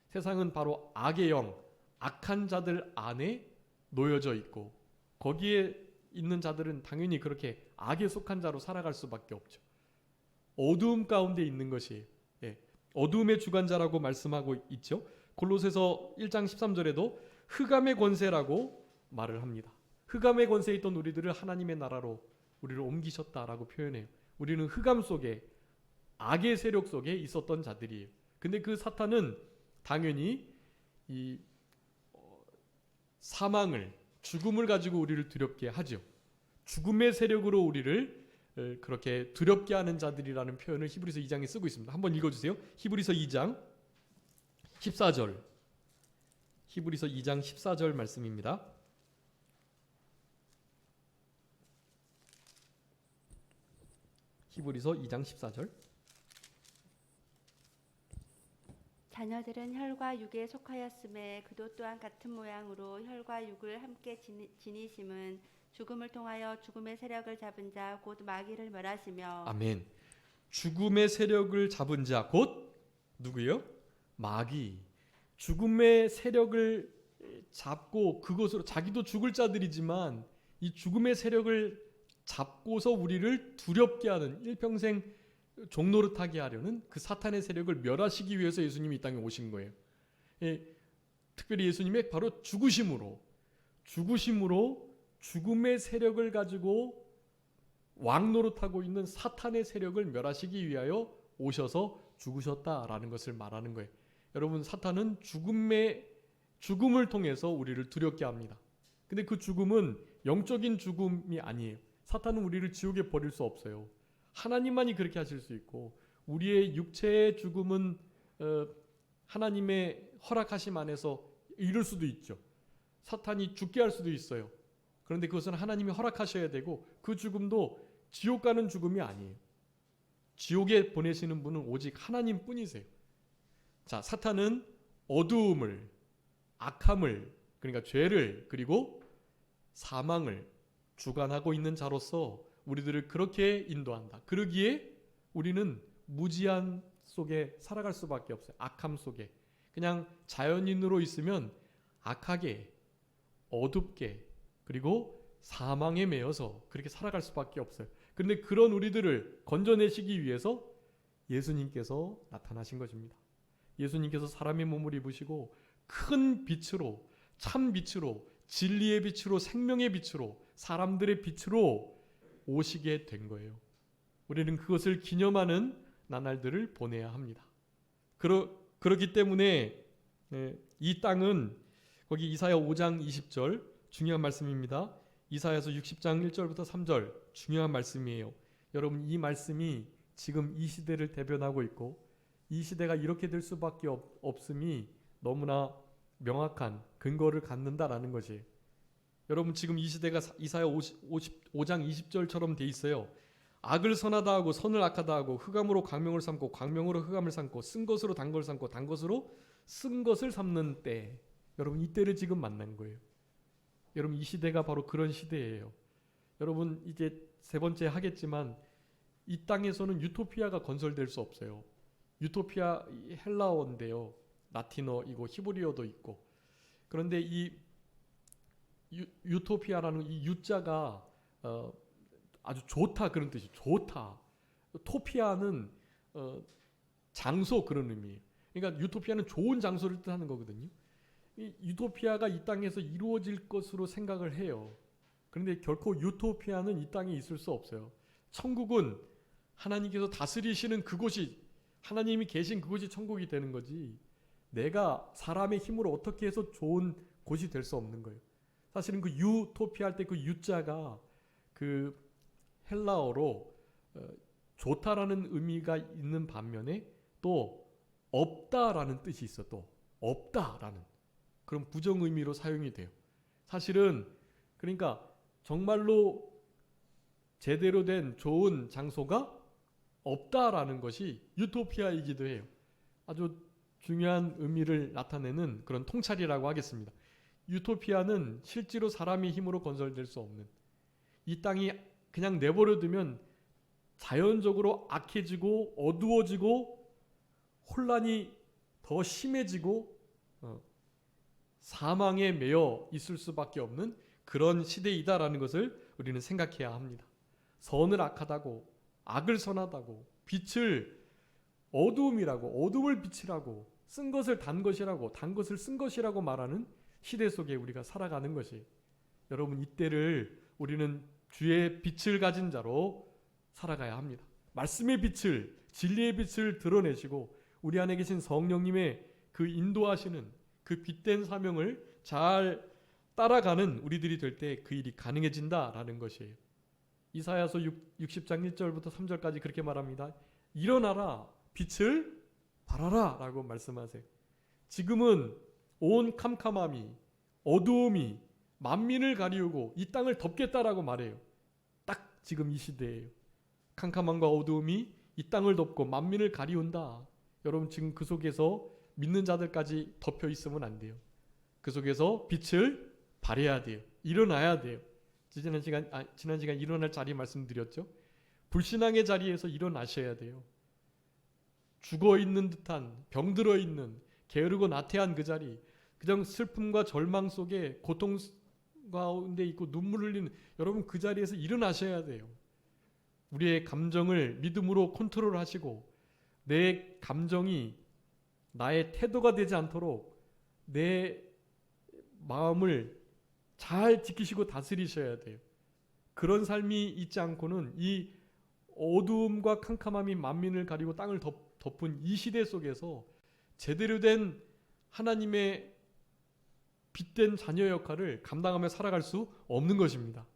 세상은 바로 악의 영, 악한 자들 안에 놓여져 있고 거기에 있는 자들은 당연히 그렇게 악에 속한 자로 살아갈 수밖에 없죠. 어두움 가운데 있는 것이 어두움의 주관자라고 말씀하고 있죠. 골로새서 1장 13절에도 흑암의 권세라고 말을 합니다. 흑암의 권세에 있던 우리들을 하나님의 나라로 우리를 옮기셨다라고 표현해요. 우리는 흑암 속에 악의 세력 속에 있었던 자들이에요. 근데 그 사탄은 당연히 이 사망을 죽음을 가지고 우리를 두렵게 하죠. 죽음의 세력으로 우리를 그렇게 두렵게 하는 자들이라는 표현을 히브리서 2장에 쓰고 있습니다. 한번 읽어주세요. 히브리서 2장 14절. 히브리서 2장 14절 말씀입니다. 히브리서 2장 14절. 자녀들은 혈과 육에 속하였음에 그도 또한 같은 모양으로 혈과 육을 함께 지니심은 죽음을 통하여 죽음의 세력을 잡은 자 곧 마귀를 멸하시며. 아멘. 죽음의 세력을 잡은 자 곧 누구요? 마귀. 죽음의 세력을 잡고 그것으로 자기도 죽을 자들이지만 이 죽음의 세력을 잡고서 우리를 두렵게 하는 일평생 종노릇하게 하려는 그 사탄의 세력을 멸하시기 위해서 예수님이 이 땅에 오신 거예요. 예, 특별히 예수님의 바로 죽으심으로 죽음의 세력을 가지고 왕노릇하고 있는 사탄의 세력을 멸하시기 위하여 오셔서 죽으셨다라는 것을 말하는 거예요. 여러분, 사탄은 죽음을 통해서 우리를 두렵게 합니다. 근데 그 죽음은 영적인 죽음이 아니에요. 사탄은 우리를 지옥에 버릴 수 없어요. 하나님만이 그렇게 하실 수 있고, 우리의 육체의 죽음은 하나님의 허락하심 안에서 이룰 수도 있죠. 사탄이 죽게 할 수도 있어요. 그런데 그것은 하나님이 허락하셔야 되고, 그 죽음도 지옥 가는 죽음이 아니에요. 지옥에 보내시는 분은 오직 하나님 뿐이세요. 자, 사탄은 어두움을, 악함을, 그러니까 죄를, 그리고 사망을 주관하고 있는 자로서 우리들을 그렇게 인도한다. 그러기에 우리는 무지한 속에 살아갈 수밖에 없어요. 악함 속에. 그냥 자연인으로 있으면 악하게, 어둡게, 그리고 사망에 매여서 그렇게 살아갈 수밖에 없어요. 그런데 그런 우리들을 건져내시기 위해서 예수님께서 나타나신 것입니다. 예수님께서 사람의 몸을 입으시고 큰 빛으로, 참 빛으로, 진리의 빛으로, 생명의 빛으로, 사람들의 빛으로 오시게 된 거예요. 우리는 그것을 기념하는 나날들을 보내야 합니다. 그렇기 때문에 이 땅은, 거기 이사야 5장 20절 중요한 말씀입니다. 이사야서 60장 1절부터 3절 중요한 말씀이에요. 여러분, 이 말씀이 지금 이 시대를 대변하고 있고, 이 시대가 이렇게 될 수밖에 없음이 너무나 명확한 근거를 갖는다라는 것이에요. 여러분, 지금 이 시대가 이사야 5장 20절처럼 돼 있어요. 악을 선하다 하고 선을 악하다 하고 흑암으로 광명을 삼고 광명으로 흑암을 삼고 쓴 것으로 단 것을 삼고 단 것으로 쓴 것을 삼는 때, 여러분, 이 때를 지금 만난 거예요. 여러분, 이 시대가 바로 그런 시대예요. 여러분, 이제 세 번째 하겠지만 이 땅에서는 유토피아가 건설될 수 없어요. 유토피아 헬라어인데요. 라틴어이고 히브리어도 있고. 그런데 이 유토피아라는 이 유자가 아주 좋다 그런 뜻이에요. 좋다. 토피아는 장소 그런 의미예요. 그러니까 유토피아는 좋은 장소를 뜻하는 거거든요. 이 유토피아가 이 땅에서 이루어질 것으로 생각을 해요. 그런데 결코 유토피아는 이 땅에 있을 수 없어요. 천국은 하나님께서 다스리시는 그곳이, 하나님이 계신 그곳이 천국이 되는 거지, 내가 사람의 힘으로 어떻게 해서 좋은 곳이 될 수 없는 거예요. 사실은 그 유토피아 할 때 그 유자가 그 헬라어로 좋다라는 의미가 있는 반면에 또 없다라는 뜻이 있어. 또 없다라는 그런 부정 의미로 사용이 돼요. 사실은 그러니까 정말로 제대로 된 좋은 장소가 없다라는 것이 유토피아이기도 해요. 아주 중요한 의미를 나타내는 그런 통찰이라고 하겠습니다. 유토피아는 실제로 사람의 힘으로 건설될 수 없는, 이 땅이 그냥 내버려두면 자연적으로 악해지고 어두워지고 혼란이 더 심해지고 사망에 매여 있을 수밖에 없는 그런 시대이다라는 것을 우리는 생각해야 합니다. 선을 악하다고, 악을 선하다고, 빛을 어두움이라고, 어둠을 빛이라고, 쓴 것을 단 것이라고, 단 것을 쓴 것이라고 말하는 시대 속에 우리가 살아가는 것이, 여러분, 이때를 우리는 주의 빛을 가진 자로 살아가야 합니다. 말씀의 빛을, 진리의 빛을 드러내시고 우리 안에 계신 성령님의 그 인도하시는 그 빛된 사명을 잘 따라가는 우리들이 될 때 그 일이 가능해진다라는 것이에요. 이사야서 60장 1절부터 3절까지 그렇게 말합니다. 일어나라, 빛을 발하라 라고 말씀하세요. 지금은 온 캄캄함이, 어두움이 만민을 가리우고 이 땅을 덮겠다라고 말해요. 딱 지금 이 시대예요. 캄캄함과 어두움이 이 땅을 덮고 만민을 가리운다. 여러분, 지금 그 속에서 믿는 자들까지 덮여 있으면 안 돼요. 그 속에서 빛을 발해야 돼요. 일어나야 돼요. 지난 시간 일어날 자리 말씀드렸죠. 불신앙의 자리에서 일어나셔야 돼요. 죽어있는 듯한, 병들어 있는, 게으르고 나태한 그 자리, 그냥 슬픔과 절망 속에, 고통 가운데 있고 눈물 흘리는 여러분, 그 자리에서 일어나셔야 돼요. 우리의 감정을 믿음으로 컨트롤하시고 내 감정이 나의 태도가 되지 않도록 내 마음을 잘 지키시고 다스리셔야 돼요. 그런 삶이 있지 않고는 이 어두움과 캄캄함이 만민을 가리고 땅을 덮은 이 시대 속에서 제대로 된 하나님의 빛된 자녀 역할을 감당하며 살아갈 수 없는 것입니다.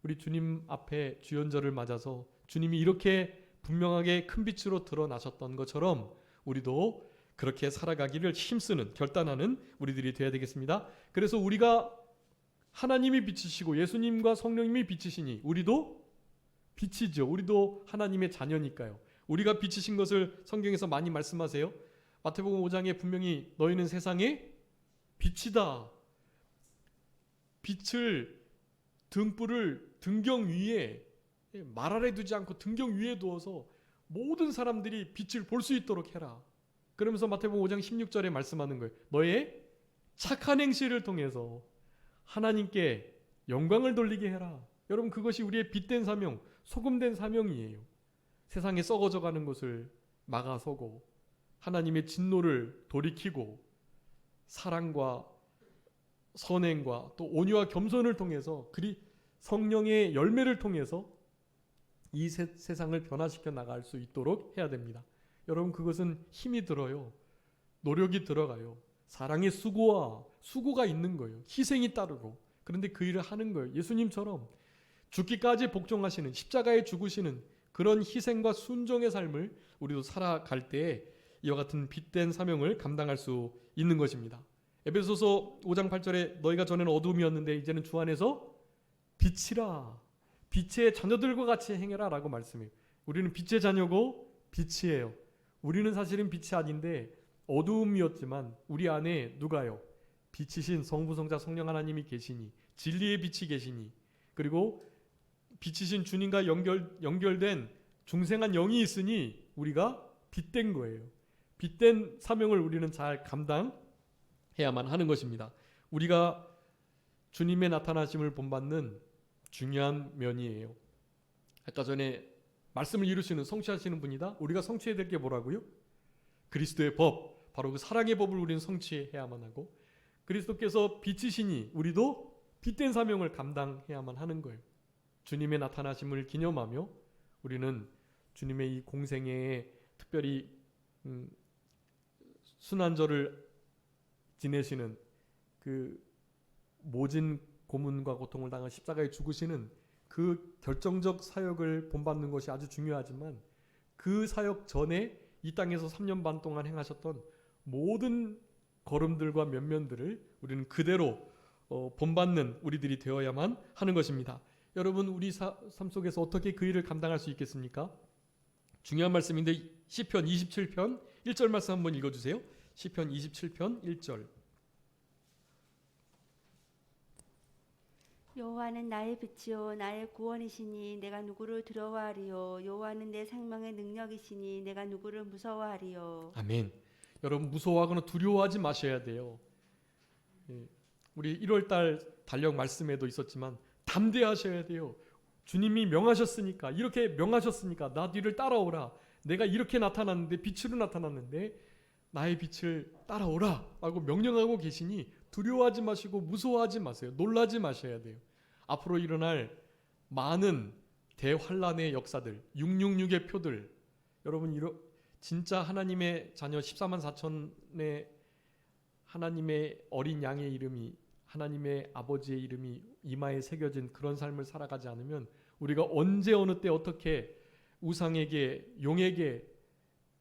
우리 주님 앞에 주연절을 맞아서 주님이 이렇게 분명하게 큰 빛으로 드러나셨던 것처럼 우리도 그렇게 살아가기를 힘쓰는, 결단하는 우리들이 되어야 되겠습니다. 그래서 우리가 하나님이 빛이시고 예수님과 성령님이 빛이시니 우리도 빛이죠. 우리도 하나님의 자녀니까요. 우리가 빛이신 것을 성경에서 많이 말씀하세요. 마태복음 5장에 분명히 너희는 세상의 빛이다. 빛을, 등불을 등경 위에 말 아래 두지 않고 등경 위에 두어서 모든 사람들이 빛을 볼 수 있도록 해라. 그러면서 마태복음 5장 16절에 말씀하는 거예요. 너의 착한 행실을 통해서 하나님께 영광을 돌리게 해라. 여러분, 그것이 우리의 빛된 사명, 소금된 사명이에요. 세상에 썩어져 가는 것을 막아서고 하나님의 진노를 돌이키고 사랑과 선행과 또 온유와 겸손을 통해서 성령의 열매를 통해서 이 세상을 변화시켜 나갈 수 있도록 해야 됩니다. 여러분, 그것은 힘이 들어요. 노력이 들어가요. 사랑의 수고가 있는 거예요. 희생이 따르고. 그런데 그 일을 하는 거예요. 예수님처럼 죽기까지 복종하시는, 십자가에 죽으시는 그런 희생과 순종의 삶을 우리도 살아갈 때에 이와 같은 빛된 사명을 감당할 수 있는 것입니다. 에베소서 5장 8절에 너희가 전에는 어둠이었는데 이제는 주 안에서 빛이라, 빛의 자녀들과 같이 행해라 라고 말씀해요. 우리는 빛의 자녀고 빛이에요. 우리는 사실은 빛이 아닌데 어두움이었지만 우리 안에 누가요? 빛이신 성부 성자 성령 하나님이 계시니, 진리의 빛이 계시니, 그리고 빛이신 주님과 연결된 중생한 영이 있으니 우리가 빛된 거예요. 빛된 사명을 우리는 잘 감당해야만 하는 것입니다. 우리가 주님의 나타나심을 본받는 중요한 면이에요. 아까 전에 말씀을 이루시는, 성취하시는 분이다. 우리가 성취해야 될 게 뭐라고요? 그리스도의 법, 바로 그 사랑의 법을 우리는 성취해야만 하고, 그리스도께서 빛이시니 우리도 빛된 사명을 감당해야만 하는 거예요. 주님의 나타나심을 기념하며 우리는 주님의 이 공생애에 특별히 순환절을 지내시는 그 모진 고문과 고통을 당한 십자가에 죽으시는 그 결정적 사역을 본받는 것이 아주 중요하지만 그 사역 전에 이 땅에서 3년 반 동안 행하셨던 모든 걸음들과 면면들을 우리는 그대로 본받는 우리들이 되어야만 하는 것입니다. 여러분, 우리 삶 속에서 어떻게 그 일을 감당할 수 있겠습니까? 중요한 말씀인데 시편 27편 1절 말씀 한번 읽어주세요. 시편 27편 1절. 여호와는 나의 빛이요 나의 구원이시니 내가 누구를 두려워하리요. 여호와는 내 생명의 능력이시니 내가 누구를 무서워하리요. 아멘. 여러분, 무서워하거나 두려워하지 마셔야 돼요. 우리 1월달 달력 말씀에도 있었지만 담대하셔야 돼요. 주님이 명하셨으니까, 이렇게 명하셨으니까 나 뒤를 따라오라. 내가 이렇게 나타났는데, 빛으로 나타났는데 나의 빛을 따라오라 라고 명령하고 계시니 두려워하지 마시고 무서워하지 마세요. 놀라지 마셔야 돼요. 앞으로 일어날 많은 대환란의 역사들, 666의 표들, 여러분 진짜 하나님의 자녀 14만 4천의 하나님의 어린 양의 이름이, 하나님의 아버지의 이름이 이마에 새겨진 그런 삶을 살아가지 않으면 우리가 언제 어느 때 어떻게 우상에게, 용에게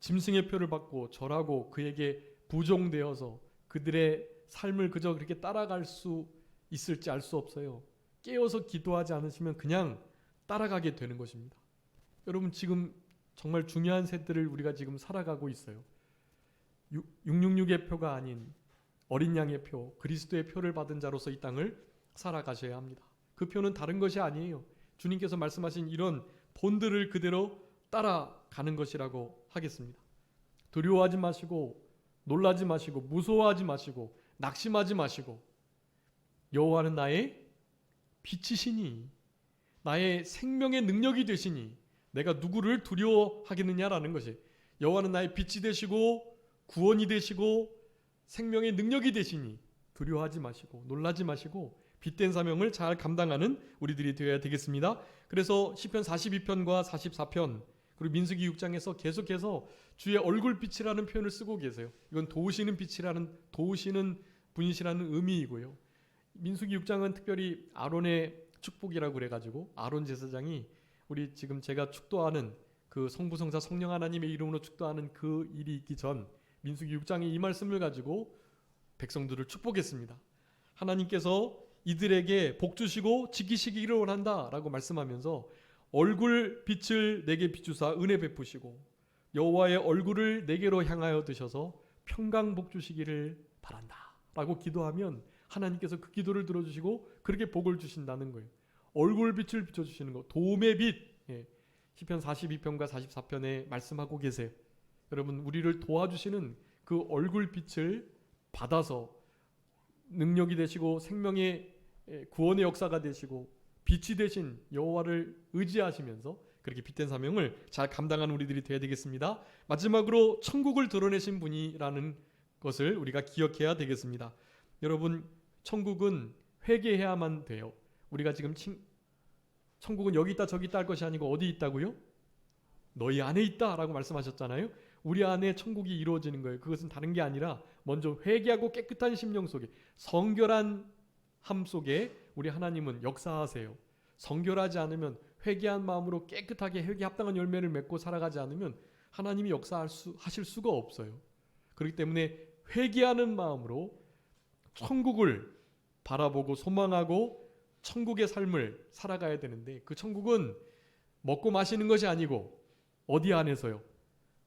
짐승의 표를 받고 절하고 그에게 부종되어서 그들의 삶을 그저 그렇게 따라갈 수 있을지 알 수 없어요. 깨어서 기도하지 않으시면 그냥 따라가게 되는 것입니다. 여러분, 지금 정말 중요한 세대를 우리가 지금 살아가고 있어요. 666의 표가 아닌 어린 양의 표, 그리스도의 표를 받은 자로서 이 땅을 살아가셔야 합니다. 그 표는 다른 것이 아니에요. 주님께서 말씀하신 이런 본들을 그대로 따라가는 것이라고 하겠습니다. 두려워하지 마시고 놀라지 마시고 무서워하지 마시고 낙심하지 마시고 여호와는 나의 빛이시니 나의 생명의 능력이 되시니 내가 누구를 두려워하겠느냐라는 것이, 여호와는 나의 빛이 되시고 구원이 되시고 생명의 능력이 되시니 두려워하지 마시고 놀라지 마시고 빛된 사명을 잘 감당하는 우리들이 되어야 되겠습니다. 그래서 시편 42편과 44편 그리고 민수기 6장에서 계속해서 주의 얼굴빛이라는 표현을 쓰고 계세요. 이건 도우시는 빛이라는, 도우시는 분이시라는 의미이고요. 민수기 6장은 특별히 아론의 축복이라고 그래가지고 아론 제사장이 우리 지금 제가 축도하는 그 성부성자 성령 하나님의 이름으로 축도하는 그 일이 있기 전 민수기 6장에 이 말씀을 가지고 백성들을 축복했습니다. 하나님께서 이들에게 복 주시고 지키시기를 원한다 라고 말씀하면서 얼굴 빛을 내게 비추사 은혜 베푸시고 여호와의 얼굴을 내게로 향하여 드셔서 평강 복 주시기를 바란다 라고 기도하면 하나님께서 그 기도를 들어주시고 그렇게 복을 주신다는 거예요. 얼굴 빛을 비춰주시는 거, 도움의 빛. 시편 42편과 44편에 말씀하고 계세요. 여러분, 우리를 도와주시는 그 얼굴 빛을 받아서 능력이 되시고 생명의 구원의 역사가 되시고 빛이 되신 여호와를 의지하시면서 그렇게 빛된 사명을 잘 감당하는 우리들이 되어야 되겠습니다. 마지막으로 천국을 드러내신 분이라는 것을 우리가 기억해야 되겠습니다. 여러분, 천국은 회개해야만 돼요. 우리가 지금 천국은 여기 있다 저기 있다 할 것이 아니고 어디 있다고요? 너희 안에 있다라고 말씀하셨잖아요. 우리 안에 천국이 이루어지는 거예요. 그것은 다른 게 아니라 먼저 회개하고 깨끗한 심령 속에, 성결한 함 속에 우리 하나님은 역사하세요. 성결하지 않으면, 회개한 마음으로 깨끗하게 회개 합당한 열매를 맺고 살아가지 않으면 하나님이 역사하실 수가 없어요. 그렇기 때문에 회개하는 마음으로 천국을 바라보고 소망하고 천국의 삶을 살아가야 되는데, 그 천국은 먹고 마시는 것이 아니고 어디 안에서요?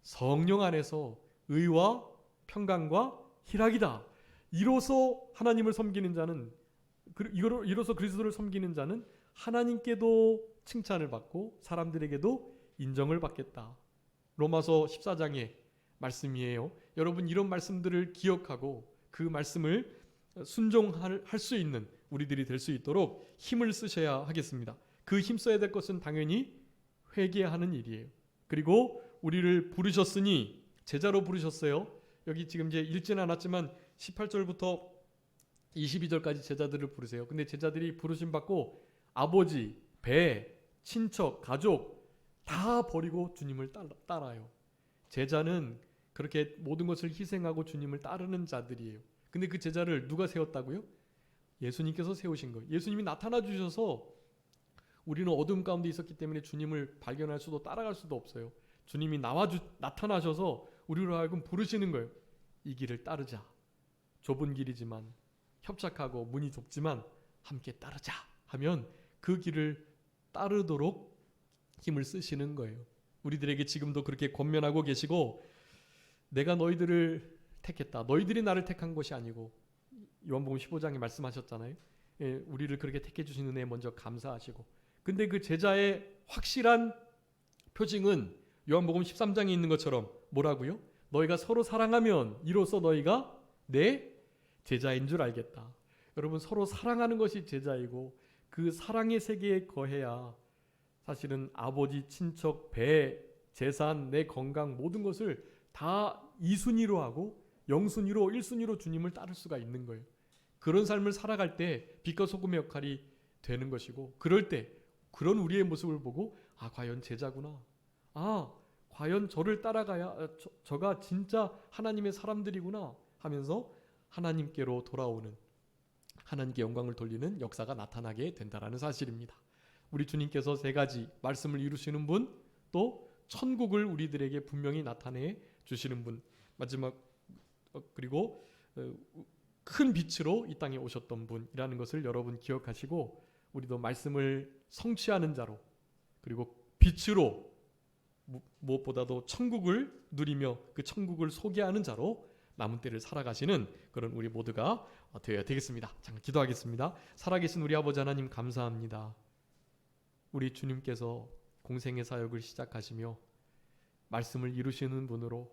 성령 안에서 의와 평강과 희락이다. 이로써 하나님을 섬기는 자는, 이로써 그리스도를 섬기는 자는 하나님께도 칭찬을 받고 사람들에게도 인정을 받겠다. 로마서 14장의 말씀이에요. 여러분, 이런 말씀들을 기억하고 그 말씀을 순종할 수 있는 우리들이 될 수 있도록 힘을 쓰셔야 하겠습니다. 그 힘 써야 될 것은 당연히 회개하는 일이에요. 그리고 우리를 부르셨으니, 제자로 부르셨어요. 여기 지금 이제 읽지는 않았지만 18절부터 22절까지 제자들을 부르세요. 근데 제자들이 부르심 받고 아버지, 배, 친척, 가족 다 버리고 주님을 따라요. 제자는 그렇게 모든 것을 희생하고 주님을 따르는 자들이에요. 근데 그 제자를 누가 세웠다고요? 예수님께서 세우신 거예요. 예수님이 나타나 주셔서 우리는 어둠 가운데 있었기 때문에 주님을 발견할 수도 따라갈 수도 없어요. 주님이 나타나셔서 우리로 하여금 부르시는 거예요. 이 길을 따르자. 좁은 길이지만, 협착하고 문이 좁지만 함께 따르자 하면 그 길을 따르도록 힘을 쓰시는 거예요. 우리들에게 지금도 그렇게 권면하고 계시고, 내가 너희들을 택했다. 너희들이 나를 택한 것이 아니고, 요한복음 15장에 말씀하셨잖아요. 우리를 그렇게 택해 주신 은혜에 먼저 감사하시고, 근데 그 제자의 확실한 표징은 요한복음 13장에 있는 것처럼 뭐라고요? 너희가 서로 사랑하면 이로써 너희가 내 제자인 줄 알겠다. 여러분, 서로 사랑하는 것이 제자이고, 그 사랑의 세계에 거해야 사실은 아버지, 친척, 배, 재산, 내 건강 모든 것을 다 2순위로 하고 0순위로 1순위로 주님을 따를 수가 있는 거예요. 그런 삶을 살아갈 때 빛과 소금의 역할이 되는 것이고, 그럴 때 그런 우리의 모습을 보고, 아, 과연 제자구나. 아, 과연 저를 따라가야 저가 진짜 하나님의 사람들이구나 하면서 하나님께로 돌아오는, 하나님께 영광을 돌리는 역사가 나타나게 된다라는 사실입니다. 우리 주님께서 세 가지 말씀을 이루시는 분, 또 천국을 우리들에게 분명히 나타내 주시는 분, 마지막 그리고 큰 빛으로 이 땅에 오셨던 분이라는 것을 여러분 기억하시고, 우리도 말씀을 성취하는 자로, 그리고 빛으로 무엇보다도 천국을 누리며 그 천국을 소개하는 자로 남은 때를 살아가시는 그런 우리 모두가 되어야 되겠습니다. 잠깐 기도하겠습니다. 살아계신 우리 아버지 하나님, 감사합니다. 우리 주님께서 공생의 사역을 시작하시며 말씀을 이루시는 분으로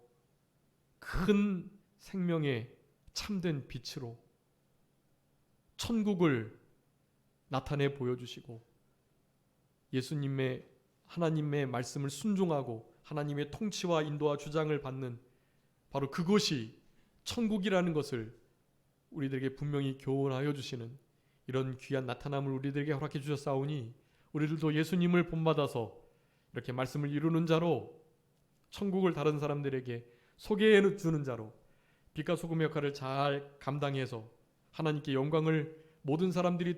큰 생명의 참된 빛으로 천국을 나타내 보여주시고 예수님의 하나님의 말씀을 순종하고 하나님의 통치와 인도와 주장을 받는 바로 그것이 천국이라는 것을 우리들에게 분명히 교훈하여 주시는 이런 귀한 나타남을 우리들에게 허락해 주셨사오니 우리들도 예수님을 본받아서 이렇게 말씀을 이루는 자로 천국을 다른 사람들에게 소개해 주는 자로 빛과 소금의 역할을 잘 감당해서 하나님께 영광을 모든 사람들이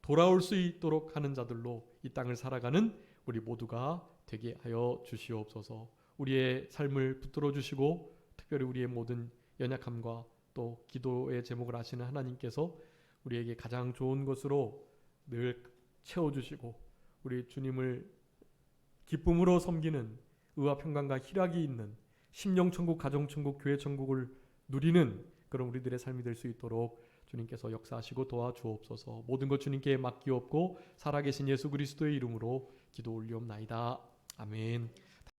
돌아올 수 있도록 하는 자들로 이 땅을 살아가는 우리 모두가 되게 하여 주시옵소서. 우리의 삶을 붙들어 주시고 특별히 우리의 모든 연약함과 또 기도의 제목을 아시는 하나님께서 우리에게 가장 좋은 것으로 늘 채워주시고 우리 주님을 기쁨으로 섬기는 의와 평강과 희락이 있는 심령천국, 가정천국, 교회천국을 누리는 그런 우리들의 삶이 될 수 있도록 주님께서 역사하시고 도와주옵소서. 모든 것 주님께 맡기옵고 살아계신 예수 그리스도의 이름으로 기도 올리옵나이다. 아멘.